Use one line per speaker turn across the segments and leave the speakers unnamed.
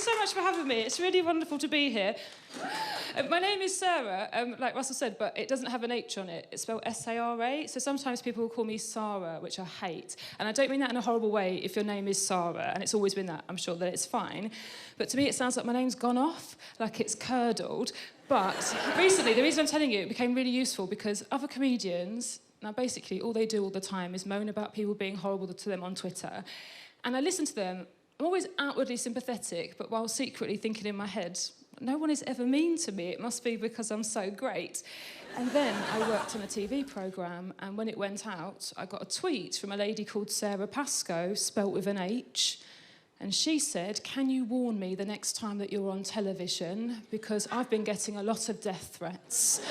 so much for having me. It's really wonderful to be here. My name is Sarah, like Russell said, but it doesn't have an H on it. It's spelled S-A-R-A, so sometimes people will call me Sara, which I hate. And I don't mean that in a horrible way if your name is Sara, and it's always been that. I'm sure that it's fine. But to me, it sounds like my name's gone off, like it's curdled. But recently, the reason I'm telling you, it became really useful because other comedians, now basically all they do all the time is moan about people being horrible to them on Twitter. And I listen to them. I'm always outwardly sympathetic, but while secretly thinking in my head, no one is ever mean to me. It must be because I'm so great. And then I worked on a TV programme, and when it went out, I got a tweet from a lady called Sara Pascoe, spelt with an H, and she said, "Can you warn me the next time that you're on television? Because I've been getting a lot of death threats."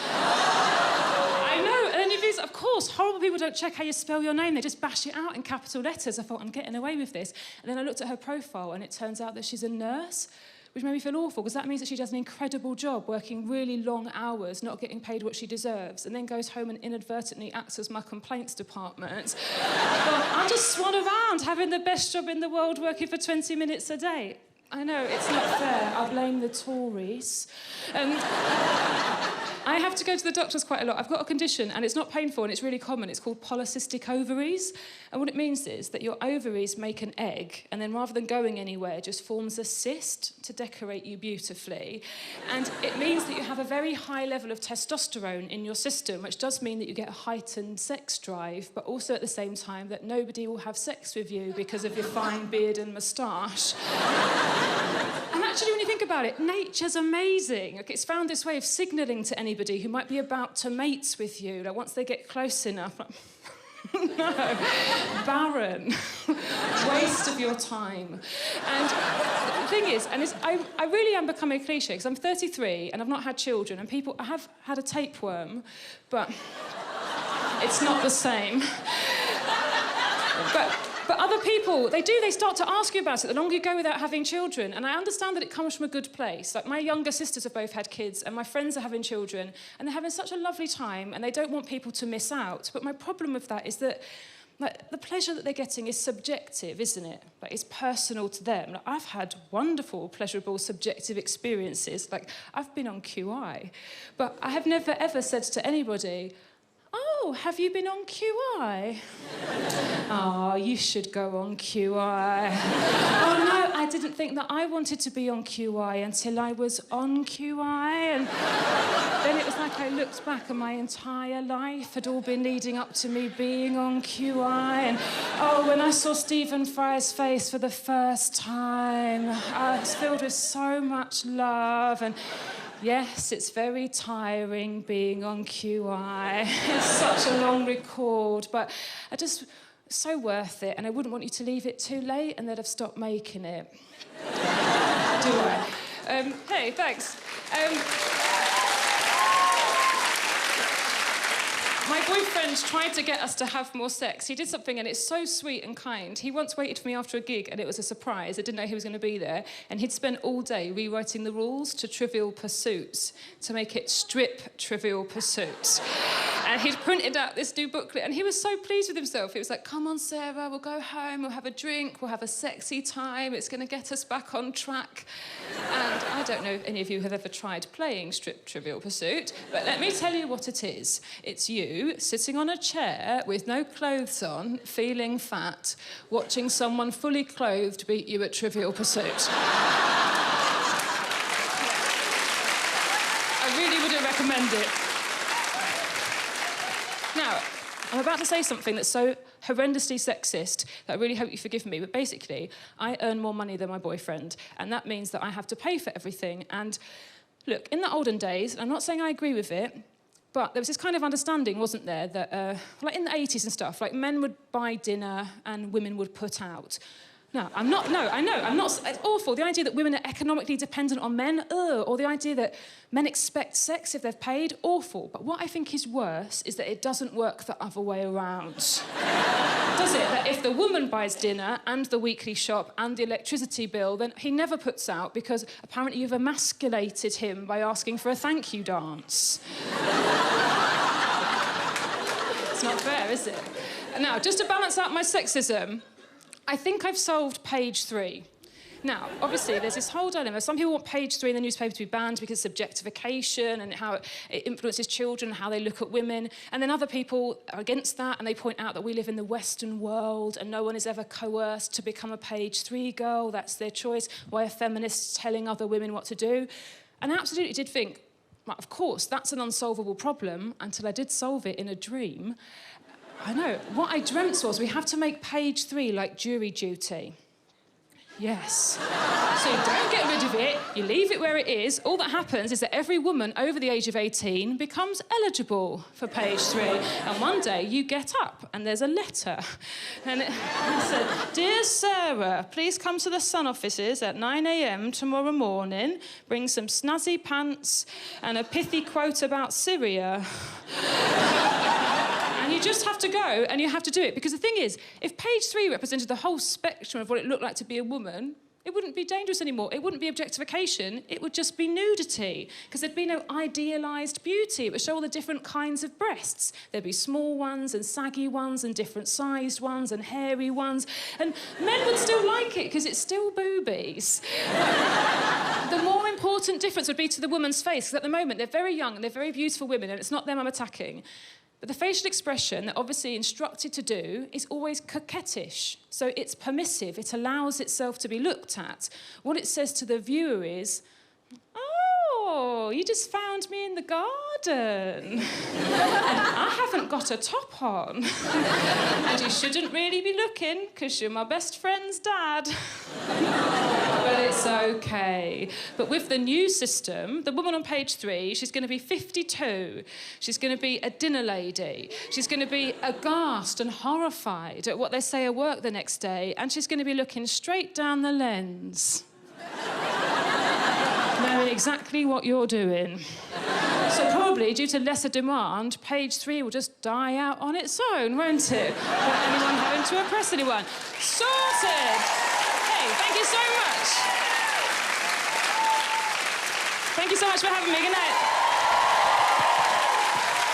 I know, and if it's, of course, horrible people don't check how you spell your name. They just bash it out in capital letters. I thought, I'm getting away with this. And then I looked at her profile, and it turns out that she's a nurse, which made me feel awful, because that means that she does an incredible job working really long hours, not getting paid what she deserves, and then goes home and inadvertently acts as my complaints department. But I just swan around having the best job in the world working for 20 minutes a day. I know, it's not fair. I blame the Tories. I have to go to the doctors quite a lot. I've got a condition, and it's not painful, and it's really common. It's called polycystic ovaries. And what it means is that your ovaries make an egg, and then rather than going anywhere, just forms a cyst to decorate you beautifully. And it means that you have a very high level of testosterone in your system, which does mean that you get a heightened sex drive, but also at the same time that nobody will have sex with you because of your fine beard and moustache. And actually, when you think about it, nature's amazing. Like, it's found this way of signalling to anybody who might be about to mate with you. Like, once they get close enough, like, no, barren, waste of your time. And the thing is, and I really am becoming a cliche, because I'm 33 and I've not had children, and I have had a tapeworm, but it's not the same. But other people, they start to ask you about it the longer you go without having children. And I understand that it comes from a good place. Like, my younger sisters have both had kids, and my friends are having children, and they're having such a lovely time, and they don't want people to miss out. But my problem with that is that, like, the pleasure that they're getting is subjective, isn't it? Like, it's personal to them. Like, I've had wonderful, pleasurable, subjective experiences. Like, I've been on QI. But I have never, ever said to anybody, "Oh, have you been on QI?" "Oh, you should go on QI." "Oh, no, I didn't think that I wanted to be on QI until I was on QI." And then it was like I looked back and my entire life had all been leading up to me being on QI. And, oh, when I saw Stephen Fry's face for the first time, I was filled with so much love. And yes, it's very tiring being on QI. It's such a long record, but it's so worth it, and I wouldn't want you to leave it too late and they'd have stopped making it. Do I? Hey, thanks. My boyfriend tried to get us to have more sex. He did something, and it's so sweet and kind. He once waited for me after a gig, and it was a surprise. I didn't know he was going to be there. And he'd spent all day rewriting the rules to Trivial Pursuits to make it strip Trivial Pursuits. And he'd printed out this new booklet, and he was so pleased with himself. He was like, "Come on, Sarah, we'll go home, we'll have a drink, we'll have a sexy time. It's going to get us back on track." And I don't know if any of you have ever tried playing strip Trivial Pursuit, but let me tell you what it is. It's you sitting on a chair with no clothes on, feeling fat, watching someone fully clothed beat you at Trivial Pursuit. I really wouldn't recommend it. Now, I'm about to say something that's so horrendously sexist that I really hope you forgive me, but basically, I earn more money than my boyfriend, and that means that I have to pay for everything. And look, in the olden days, I'm not saying I agree with it, but there was this kind of understanding, wasn't there, that, like in the 80s and stuff, like men would buy dinner and women would put out. No, I know, I'm not, it's awful. The idea that women are economically dependent on men, or the idea that men expect sex if they've paid, awful. But what I think is worse is that it doesn't work the other way around. Does it? That if the woman buys dinner and the weekly shop and the electricity bill, then he never puts out because apparently you've emasculated him by asking for a thank you dance. It's not fair, is it? Now, just to balance out my sexism, I think I've solved page 3. Now, obviously, there's this whole dilemma. Some people want page 3 in the newspaper to be banned because of subjectification and how it influences children, how they look at women. And then other people are against that, and they point out that we live in the Western world and no one is ever coerced to become a page 3 girl. That's their choice. Why are feminists telling other women what to do? And I absolutely did think, well, of course, that's an unsolvable problem until I did solve it in a dream. I know. What I dreamt was we have to make page 3 like jury duty. Yes. So you don't get rid of it, you leave it where it is. All that happens is that every woman over the age of 18 becomes eligible for page 3. And one day you get up and there's a letter. And it said, "Dear Sarah, please come to the Sun offices at 9 a.m. tomorrow morning. Bring some snazzy pants and a pithy quote about Syria." And you just have to go and you have to do it. Because the thing is, if page 3 represented the whole spectrum of what it looked like to be a woman, it wouldn't be dangerous anymore. It wouldn't be objectification. It would just be nudity. Because there'd be no idealised beauty. It would show all the different kinds of breasts. There'd be small ones and saggy ones and different sized ones and hairy ones. And men would still like it because it's still boobies. The more important difference would be to the woman's face. Because at the moment, they're very young and they're very beautiful women, and it's not them I'm attacking. But the facial expression that obviously instructed to do is always coquettish. So it's permissive, it allows itself to be looked at. What it says to the viewer is, "Oh, you just found me in the garden. And I haven't got a top on. And you shouldn't really be looking because you're my best friend's dad." But it's okay. But with the new system, the woman on page 3, she's going to be 52. She's going to be a dinner lady. She's going to be aghast and horrified at what they say at work the next day, and she's going to be looking straight down the lens, knowing exactly what you're doing. So probably, due to lesser demand, page 3 will just die out on its own, won't it? Without anyone having to oppress anyone. Sorted! Hey, thank you so much. Thank you so much for having me. Good night.